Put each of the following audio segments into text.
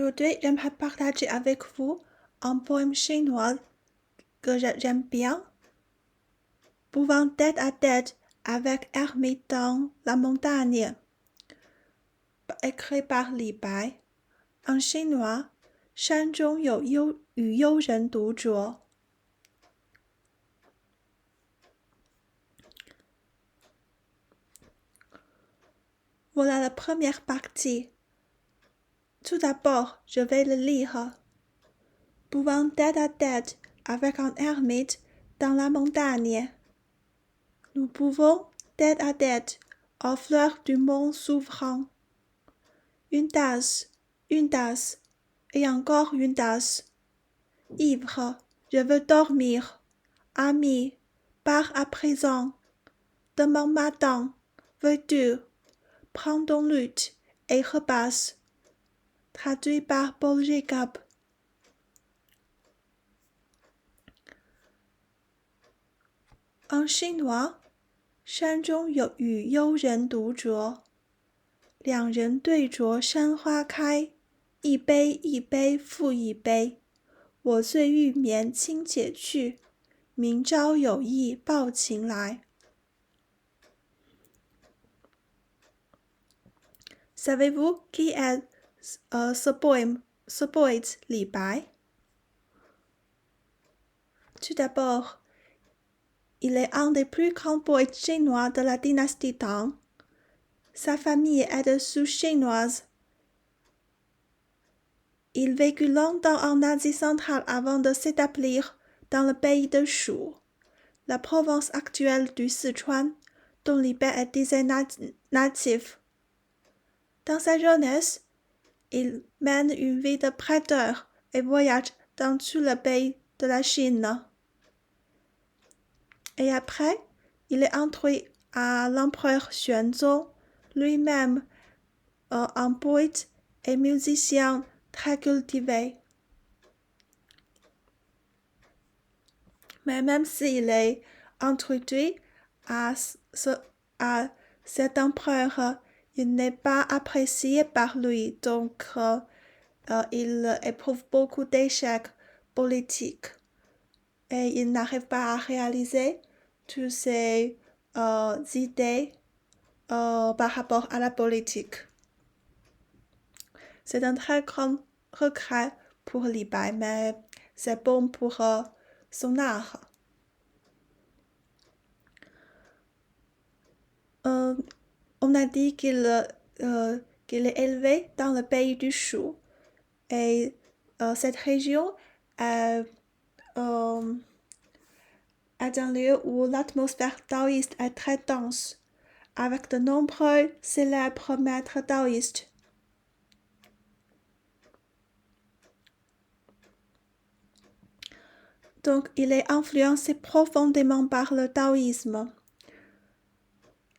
Aujourd'hui, j'aimerais partager avec vous un poème chinois que j'aime bien. Pouvant tête à tête avec ermite dans la montagne. Écrit par Li Bai. En chinois, 山中有与幽人独酌。Voilà la première partie. Tout d'abord, je vais le lire. Pouvant tête à tête avec un ermite dans la montagne. Nous pouvons tête à tête aux fleurs du mont souverain. Une tasse, et encore une tasse. Ivre, je veux dormir. Ami, pars à présent. Demain matin, veux-tu? Prends ton luth et repasse. Traduit par Paul Jacob. En chinois, 山中有与幽人独酌，两人对酌山花开，一杯一杯复一杯。我醉欲眠卿且去，明朝有意抱琴来。Savez-vous qui est ce poète Li Bai? Tout d'abord, il est un des plus grands poètes chinois de la dynastie Tang. Sa famille est de souche chinoise. Il vécut longtemps en Asie centrale avant de s'établir dans le pays de Shu, la province actuelle du Sichuan, dont Li Bai était natif. Dans sa jeunesse, il mène une vie de prêteur et voyage dans tout le pays de la Chine. Et après, il est introduit à l'empereur Xuanzong, lui-même un poète et musicien très cultivé. Mais même s'il est introduit à cet empereur, il n'est pas apprécié par lui, donc il éprouve beaucoup d'échecs politiques et il n'arrive pas à réaliser toutes ses idées par rapport à la politique. C'est un très grand regret pour Li Bai, mais c'est bon pour son art. On a dit qu'il est élevé dans le pays du Shu et cette région est un lieu où l'atmosphère taoïste est très dense, avec de nombreux célèbres maîtres taoïstes. Donc, il est influencé profondément par le taoïsme.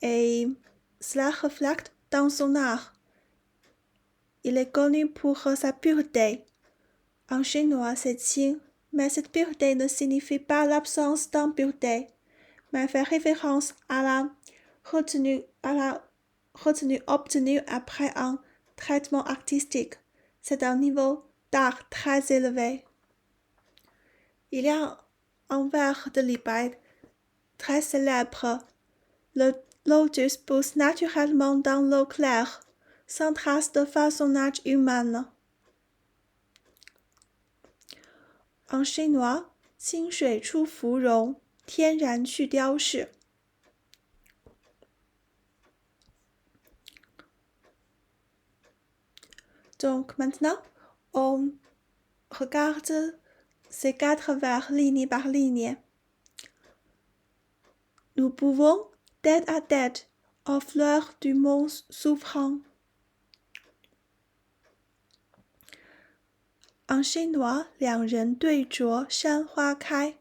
Et cela reflète dans son art. Il est connu pour sa pureté. En chinois, c'est qing, mais cette pureté ne signifie pas l'absence d'impureté, mais fait référence à la retenue obtenue après un traitement artistique. C'est un niveau d'art très élevé. Il y a un vers de Li Bai très célèbre. Le lotus pousse naturellement dans l'eau claire, sans trace de façonnage humain. En chinois, 清水出芙蓉，天然去雕饰。Donc maintenant, on regarde ces 4 vers ligne par ligne. Nous pouvons tête à tête aux fleurs du mont souverain. En chinois, 两人对酌山花开。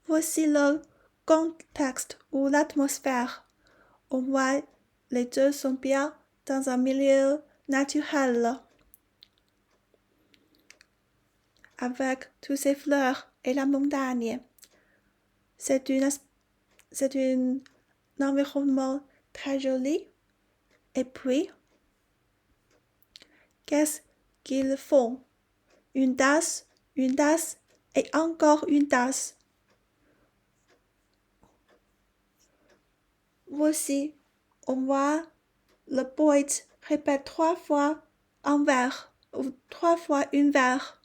Voici le contexte ou l'atmosphère. On voit les deux sont bien dans un milieu naturel, avec toutes ces fleurs et la montagne. C'est un environnement très joli. Et puis, Qu'est-ce qu'ils font? Une tasse et encore une tasse. Voici, au revoir. Le poète répète 3 fois un verre ou 3 fois une verre.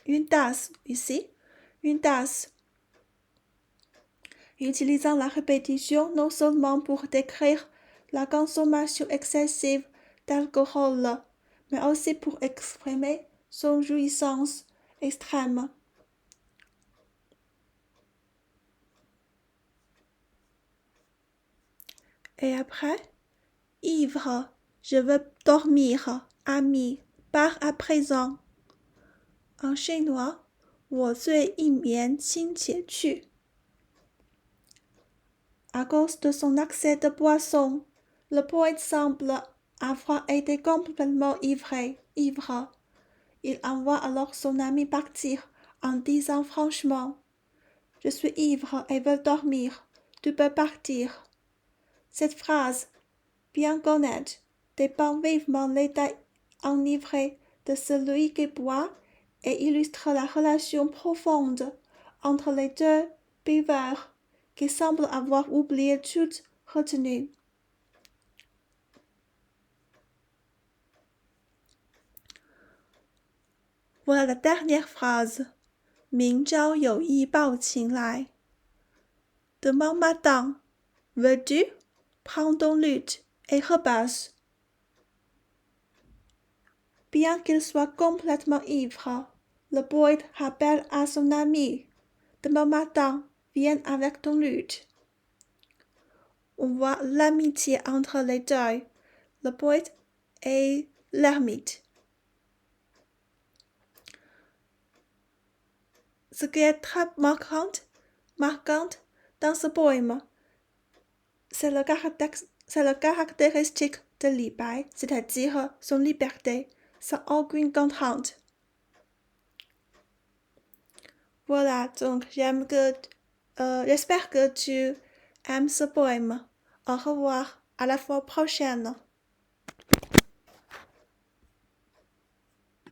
Une tasse, ici, une tasse. Utilisant la répétition non seulement pour décrire la consommation excessive d'alcool, mais aussi pour exprimer son jouissance extrême. Et après, ivre, je veux dormir, ami, pars à présent. En chinois, 我醉一眠亲且去. À cause de son accès de boisson, le poète semble avoir été complètement ivre. Il envoie alors son ami partir en disant franchement: Je suis ivre et veux dormir, tu peux partir. Cette phrase, bien connue, dépeint vivement l'état enivré de celui qui boit et illustre la relation profonde entre les deux buveurs qui semblent avoir oublié toute retenue. Voilà la dernière phrase. 明朝有意抱琴来. Demain matin, veux-tu prendre ton luth et repasse. Bien qu'il soit complètement ivre, le poète rappelle à son ami: Demain matin, viens avec ton luth. On voit l'amitié entre les deux, le poète et l'ermite. Ce qui est très marquant dans ce poème, c'est le caractéristique de Li Bai, c'est-à-dire son liberté, sans aucune contrainte. Voilà, donc j'espère que tu aimes ce poème. Au revoir, à la fois prochaine.